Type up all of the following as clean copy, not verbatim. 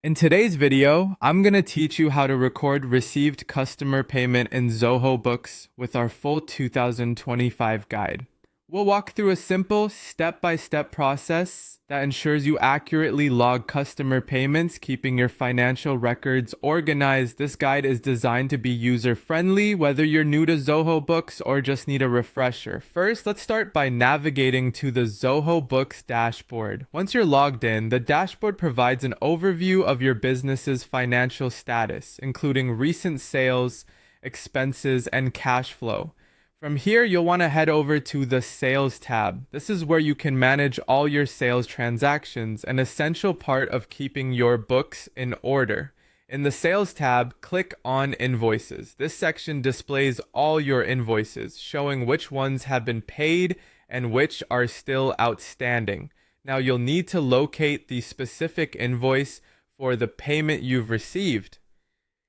In today's video, I'm going to teach you how to record received customer payment in Zoho Books with our full 2025 guide. We'll walk through a simple step-by-step process that ensures you accurately log customer payments, keeping your financial records organized. This guide is designed to be user-friendly, whether you're new to Zoho Books or just need a refresher. First, let's start by navigating to the Zoho Books dashboard. Once you're logged in, the dashboard provides an overview of your business's financial status, including recent sales, expenses, and cash flow. From here, you'll want to head over to the Sales tab. This is where you can manage all your sales transactions, an essential part of keeping your books in order. In the Sales tab, click on Invoices. This section displays all your invoices, showing which ones have been paid and which are still outstanding. Now, you'll need to locate the specific invoice for the payment you've received.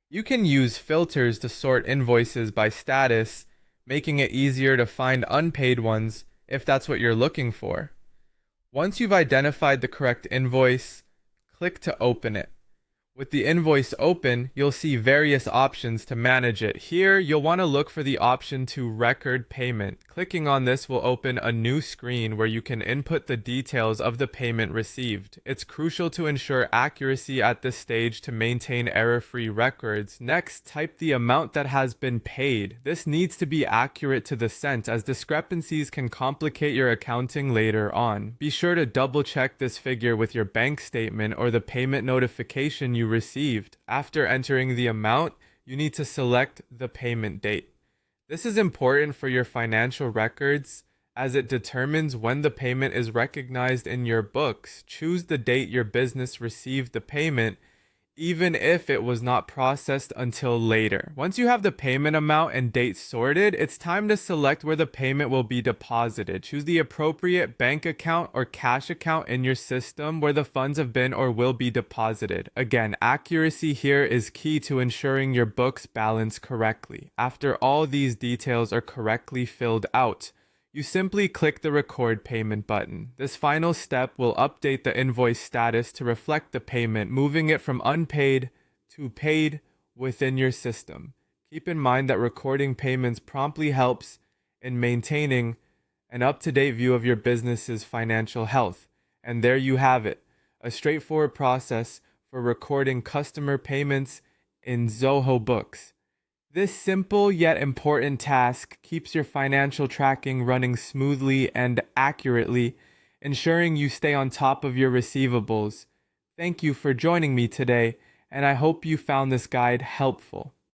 You can use filters to sort invoices by status, making it easier to find unpaid ones if that's what you're looking for. Once you've identified the correct invoice, click to open it. With the invoice open, you'll see various options to manage it. Here, you'll want to look for the option to record payment. Clicking on this will open a new screen where you can input the details of the payment received. It's crucial to ensure accuracy at this stage to maintain error-free records. Next, type the amount that has been paid. This needs to be accurate to the cent, as discrepancies can complicate your accounting later on. Be sure to double-check this figure with your bank statement or the payment notification you received. After entering the amount, you need to select the payment date. This is important for your financial records as it determines when the payment is recognized in your books. Choose the date your business received the payment, even if it was not processed until later. Once you have the payment amount and date sorted, it's time to select where the payment will be deposited. Choose the appropriate bank account or cash account in your system where the funds have been or will be deposited. Again, accuracy here is key to ensuring your books balance correctly. After all these details are correctly filled out, you simply click the record payment button. This final step will update the invoice status to reflect the payment, moving it from unpaid to paid within your system. Keep in mind that recording payments promptly helps in maintaining an up-to-date view of your business's financial health. And there you have it, a straightforward process for recording customer payments in Zoho Books. This simple yet important task keeps your financial tracking running smoothly and accurately, ensuring you stay on top of your receivables. Thank you for joining me today, and I hope you found this guide helpful.